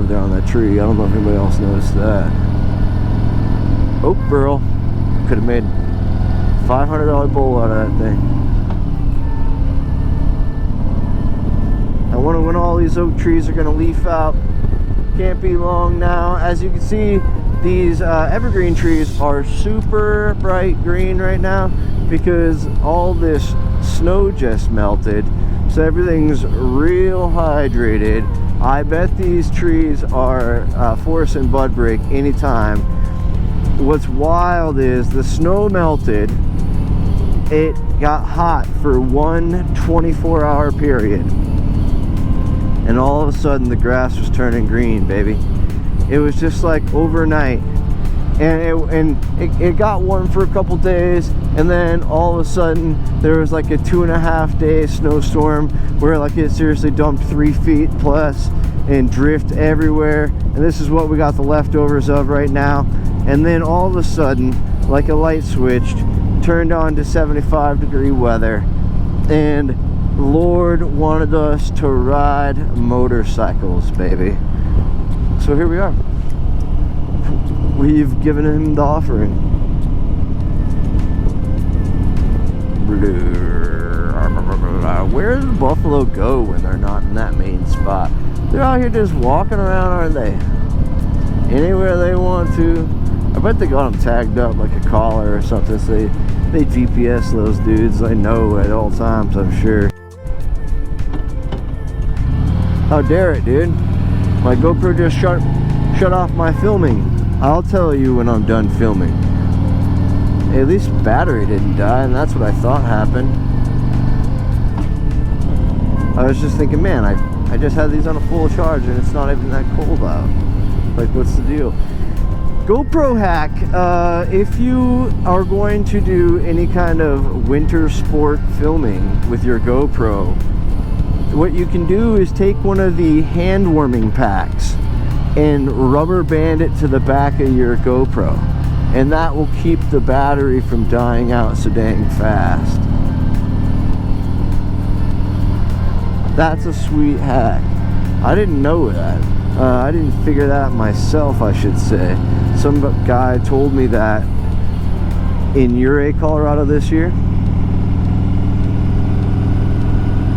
over there on that tree. I don't know if anybody else noticed that. Oak burl. Could have made $500 bowl out of that thing. I wonder when all these oak trees are going to leaf out. Can't be long now. As you can see, these evergreen trees are super bright green right now because all this snow just melted, so everything's real hydrated. I bet these trees are forest and bud break anytime. What's wild is the snow melted, it got hot for one 24-hour period, and all of a sudden the grass was turning green, baby. It was just like overnight, and it got warm for a couple days, and then all of a sudden there was like a 2.5 day snowstorm where like it seriously dumped 3 feet plus and drift everywhere, and this is what we got the leftovers of right now. And then all of a sudden, like a light switched, turned on to 75-degree weather, and Lord wanted us to ride motorcycles, baby. So here we are. We've given him the offering. Where does buffalo go when they're not in that main spot? They're out here just walking around, aren't they? Anywhere they want to. I bet they got them tagged up like a collar or something, so they GPS those dudes. They know at all times, I'm sure. How dare it, dude? My GoPro just shut off my filming. I'll tell you when I'm done filming. At least battery didn't die, and that's what I thought happened. I was just thinking, man, I just had these on a full charge and it's not even that cold out. Like, what's the deal? GoPro hack. If you are going to do any kind of winter sport filming with your GoPro, what you can do is take one of the hand warming packs and rubber band it to the back of your GoPro, and that will keep the battery from dying out so dang fast. That's a sweet hack. I didn't know that. I didn't figure that out myself, I should say. Some guy told me that in Ouray, Colorado this year.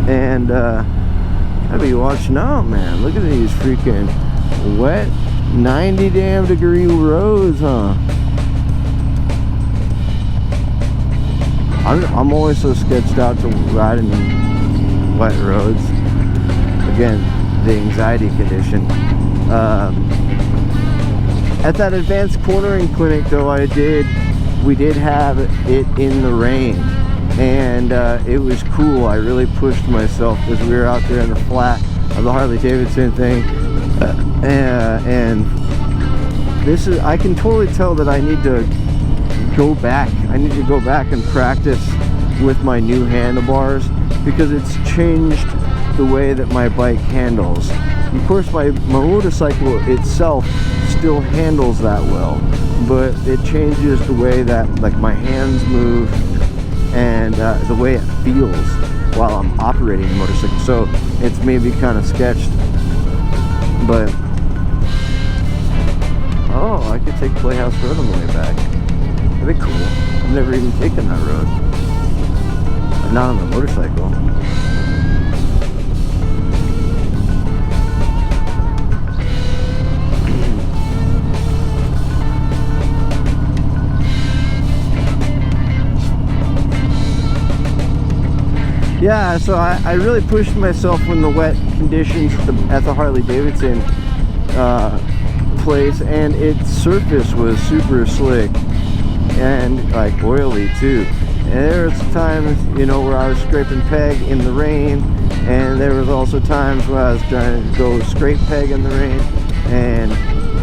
And gotta be watching out, man. Look at these freaking wet 90 damn degree roads, huh? I'm always so sketched out to riding wet roads. Again, the anxiety condition. At that advanced cornering clinic though, we did have it in the rain, and it was cool. I really pushed myself because we were out there in the flat of the Harley Davidson thing, and this is, I can totally tell that I need to go back. I need to go back and practice with my new handlebars, because it's changed the way that my bike handles. Of course, my motorcycle itself still handles that well, but it changes the way that like my hands move and the way it feels while I'm operating the motorcycle. So it's maybe kind of sketched, but oh, I could take Playhouse Road on the way back. That'd be cool. I've never even taken that road. Not on the motorcycle. Yeah, so I really pushed myself in the wet conditions at the Harley Davidson place, and its surface was super slick and like oily too. And there was times, you know, where I was scraping peg in the rain, and there was also times where I was trying to go scrape peg in the rain, and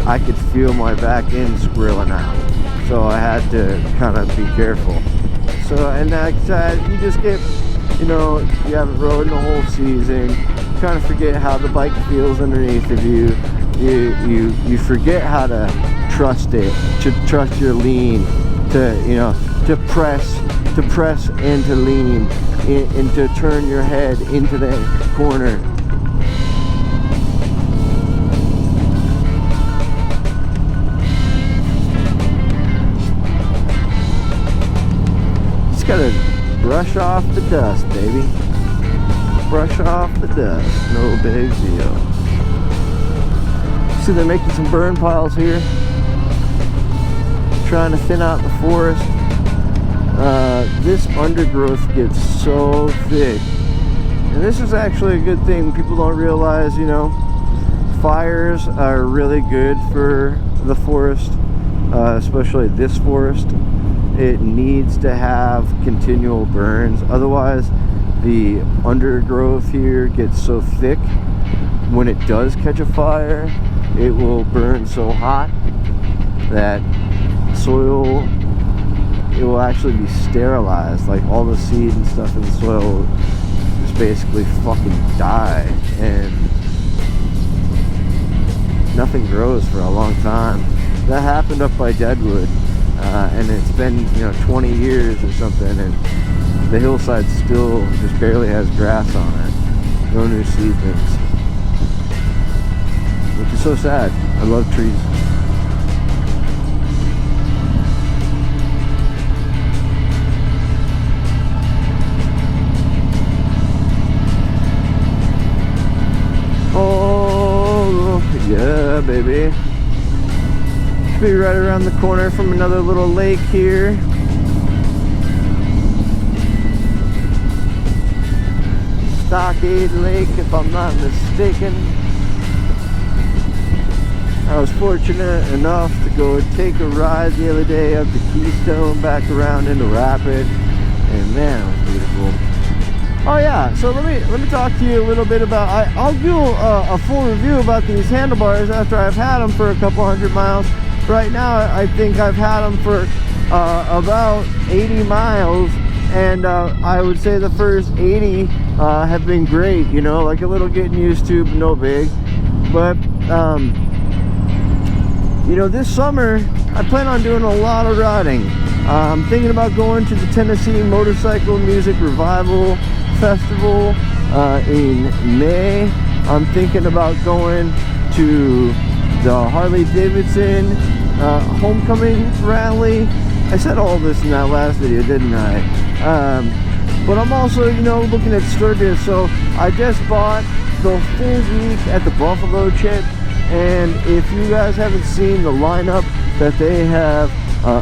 I could feel my back end squirreling out. So I had to kind of be careful. So, and like I said, you just get, you know, you haven't rode in the whole season, you kind of forget how the bike feels underneath of you. You forget how to trust it, to trust your lean, to, you know, to press and to lean, and to turn your head into the corner. brush off the dust, baby. Brush off the dust, no big deal. See, they're making some burn piles here, trying to thin out the forest. This undergrowth gets so thick, and this is actually a good thing. People don't realize, you know, fires are really good for the forest, especially this forest. It needs to have continual burns, otherwise the undergrowth here gets so thick. When it does catch a fire, it will burn so hot that soil, it will actually be sterilized. Like all the seed and stuff in the soil will just basically fucking die, and nothing grows for a long time. That happened up by Deadwood, and it's been, you know, 20 years or something, and the hillside still just barely has grass on it. No new seedlings, which is so sad. I love trees. Oh, yeah, baby. Should be right around the corner from another little lake here. Stockade Lake, if I'm not mistaken. I was fortunate enough to go take a ride the other day up to Keystone, back around into Rapid, and man, it was beautiful. Oh yeah, so let me talk to you a little bit about. I'll do a full review about these handlebars after I've had them for a couple hundred miles. Right now, I think I've had them for about 80 miles, and I would say the first 80 have been great. You know, like a little getting used to, but no big. But you know, this summer I plan on doing a lot of riding. I'm thinking about going to the Tennessee Motorcycle Music Revival Festival in May. I'm thinking about going to the Harley Davidson homecoming rally. I said all this in that last video, didn't I? But I'm also, you know, looking at Sturgis. So I just bought the full week at the Buffalo Chip, and if you guys haven't seen the lineup that they have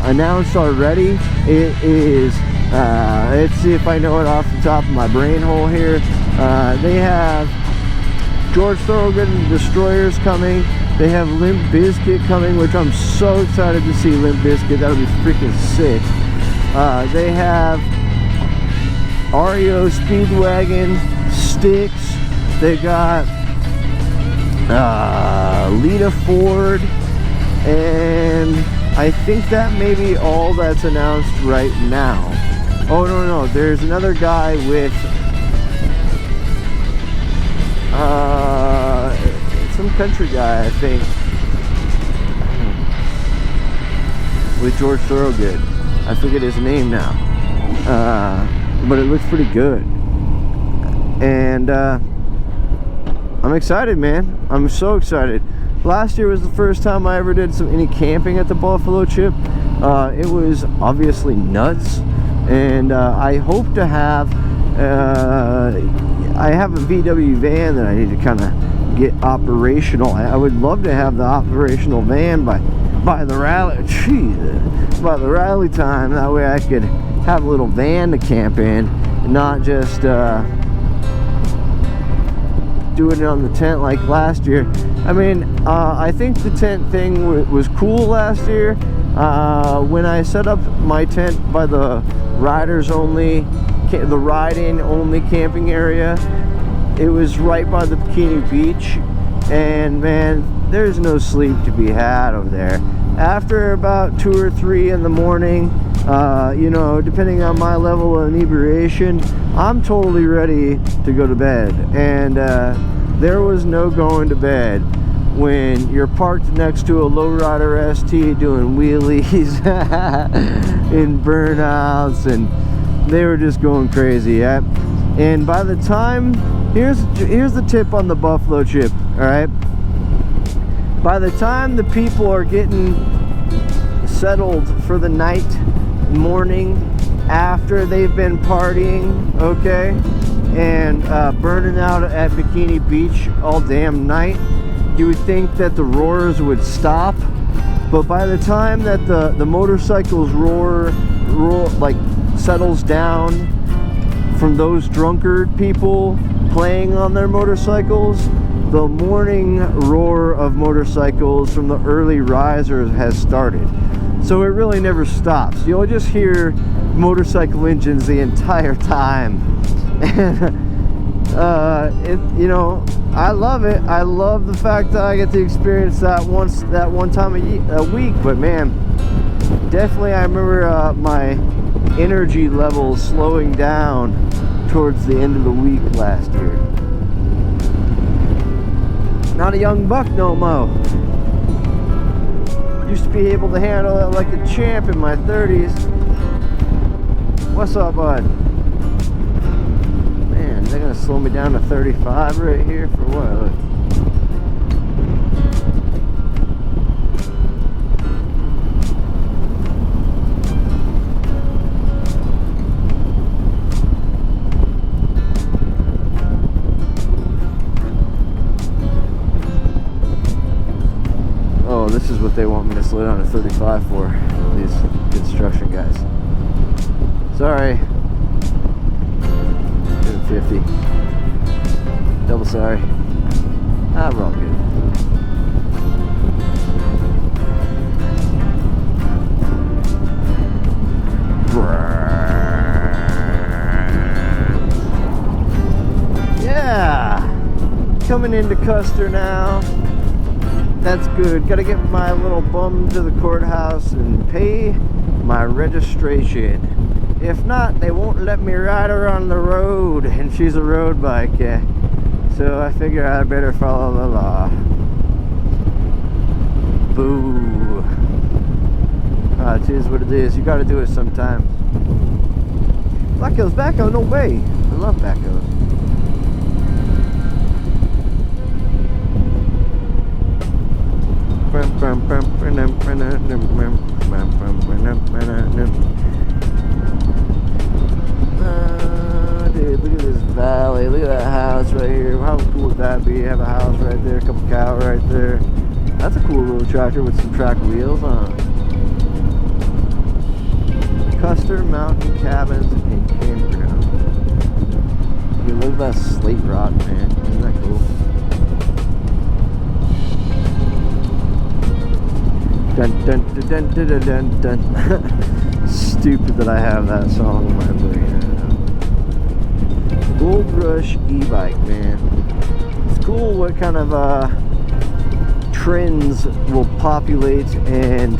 announced already, it is let's see if I know it off the top of my brain hole here. They have George Thorogood and the Destroyers coming. They have Limp Bizkit coming, which I'm so excited to see Limp Bizkit. That would be freaking sick. They have REO Speedwagon, Styx. They got Lita Ford, and I think that may be all that's announced right now. Oh no, there's another guy with some country guy, I think, with George Thorogood. I forget his name now, but it looks pretty good, and I'm excited, man. I'm so excited. Last year was the first time I ever did any camping at the Buffalo Chip. It was obviously nuts, and I hope to have I have a VW van that I need to kind of get operational. I would love to have the operational van by the rally, by the rally time. That way I could have a little van to camp in, and not just doing it on the tent like last year. I mean, I think the tent thing was cool last year. When I set up my tent by the riding only camping area, it was right by the Bikini Beach, and man, there's no sleep to be had over there. After about 2 or 3 in the morning, you know, depending on my level of inebriation, I'm totally ready to go to bed. And there was no going to bed when you're parked next to a lowrider ST doing wheelies and burnouts, and they were just going crazy. And by the time, here's the tip on the Buffalo Chip, all right? By the time the people are getting settled for the night, morning, after they've been partying, okay, and burning out at Bikini Beach all damn night, you would think that the roars would stop. But by the time that the motorcycles roar like settles down from those drunkard people playing on their motorcycles, the morning roar of motorcycles from the early risers has started. So it really never stops. You'll just hear motorcycle engines the entire time. And you know, I love it. I love the fact that I get to experience that one time a week. But man, definitely I remember my energy levels slowing down towards the end of the week last year. Not a young buck no mo. Used to be able to handle it like a champ in my 30s. What's up, bud? Man, they're gonna slow me down to 35 right here for what? Oh, this is what they want me to slow down to 35 for, these construction guys. Sorry. 50. Double sorry. Ah, we're all good. Yeah! Coming into Custer now. That's good. Gotta get my little bum to the courthouse and pay my registration. If not, they won't let me ride her on the road, and she's a road bike, yeah. So I figure I better follow the law. Boo. It is what it is. You gotta do it sometimes. Backhoe, no way. I love backhoes. Dude, look at this valley. Look at that house right here. How cool would that be? Have a house right there, a couple cows right there. That's a cool little tractor with some track wheels on. Custer Mountain Cabins and Campground. You look at that slate rock, man. Isn't that cool? Dun dun dun dun dun dun dun. Stupid that I have that song in my brain right now. Gold Rush e-bike, man. It's cool what kind of trends will populate and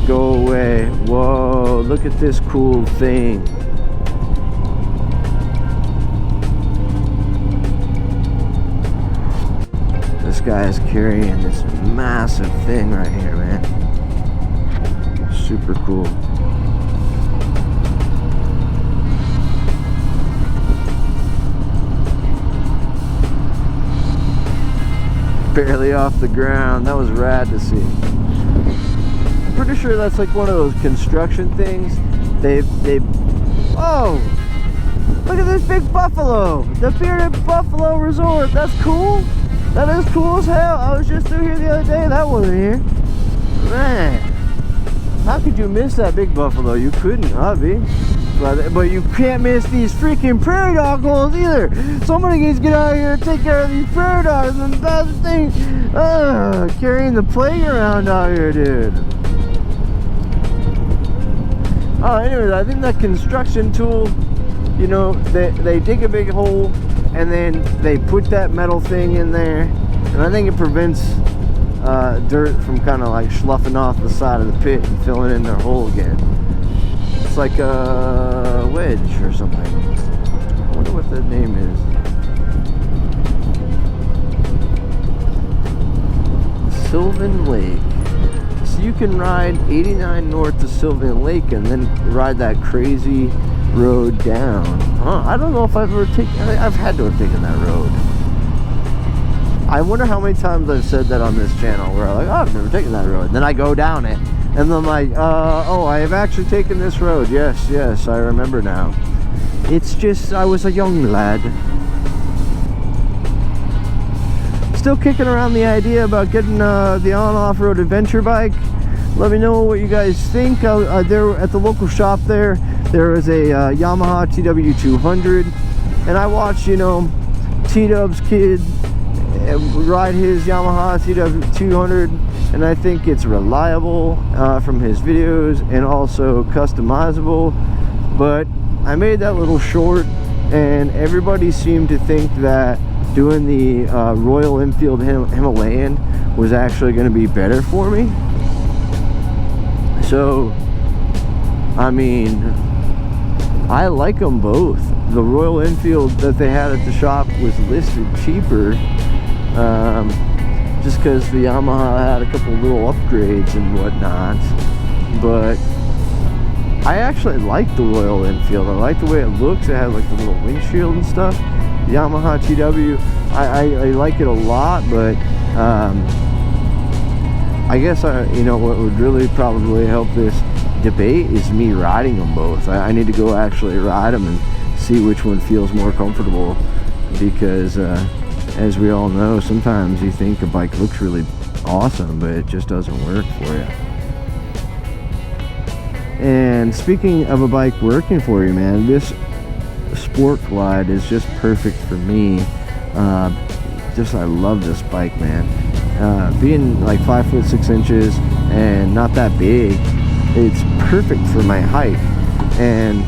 go away. Whoa, look at this cool thing. This guy is carrying this massive thing right here, man. Super cool. Barely off the ground. That was rad to see. I'm pretty sure that's like one of those construction things. Oh, look at this big buffalo. The Bearded Buffalo Resort. That's cool. That is cool as hell. I was just through here the other day. That wasn't here. Man, how could you miss that big buffalo? You couldn't, Avi. But you can't miss these freaking prairie dog holes either. Somebody needs to get out here and take care of these prairie dogs. And that's the thing. Carrying the plague around out here, dude. Oh, anyways, I think that construction tool, you know, they dig a big hole and then they put that metal thing in there, and I think it prevents dirt from kind of like sloughing off the side of the pit and filling in their hole again. It's like a wedge or something. I wonder what the name is. Sylvan Lake. So you can ride 89 north to Sylvan Lake and then ride that crazy road down. I don't know if I've ever taken. I've had to have taken that road. I wonder how many times I've said that on this channel where I'm like, oh, I've never taken that road. And then I go down it And I'm like, oh, I have actually taken this road. Yes, yes, I remember now. It's just, I was a young lad. Still kicking around the idea about getting the on-off-road adventure bike. Let me know what you guys think. There at the local shop there is a Yamaha TW200, and I watched, you know, T-Dub's kid ride his Yamaha TW200, and I think it's reliable from his videos and also customizable. But I made that little short, and everybody seemed to think that doing the Royal Enfield Himalayan was actually going to be better for me. So, I mean, I like them both. The Royal Enfield that they had at the shop was listed cheaper, just because the Yamaha had a couple little upgrades and whatnot. But I actually like the Royal Enfield. I like the way it looks. It has like the little windshield and stuff. The Yamaha TW, I like it a lot, but I guess you know what would really probably help this debate is me riding them both. I need to go actually ride them and see which one feels more comfortable, because as we all know, sometimes you think a bike looks really awesome, but it just doesn't work for you. And speaking of a bike working for you, man, this Sport Glide is just perfect for me. I love this bike, man. Being like 5'6" and not that big, it's perfect for my height. And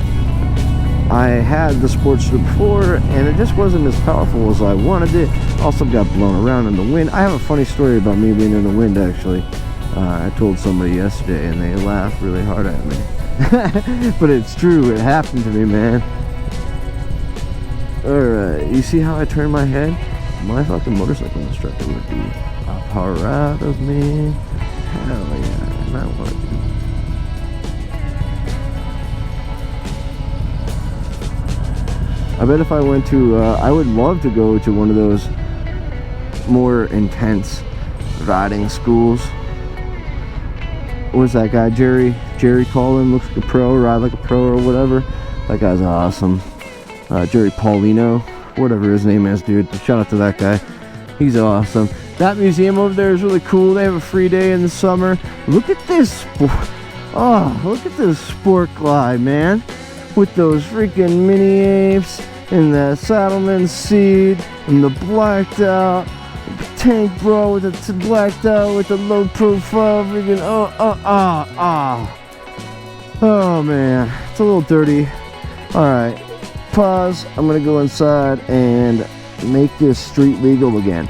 I had the Sportster before, and it just wasn't as powerful as I wanted it. Also got blown around in the wind. I have a funny story about me being in the wind, actually. I told somebody yesterday, and they laughed really hard at me. But it's true. It happened to me, man. Alright, you see how I turn my head? My fucking motorcycle instructor would be proud of me. Hell yeah, and I want to. I bet if I went to, I would love to go to one of those more intense riding schools. What was that guy, Jerry Collin, looks like a pro, ride like a pro or whatever. That guy's awesome. Jerry Paulino, whatever his name is, dude. Shout out to that guy. He's awesome. That museum over there is really cool. They have a free day in the summer. Look at this look at this Sport Glide, man. With those freaking mini apes and the saddleman seat and the blacked out tank bro with the blacked out with the low profile freaking oh man, it's a little dirty. Alright, pause. I'm gonna go inside and make this street legal again.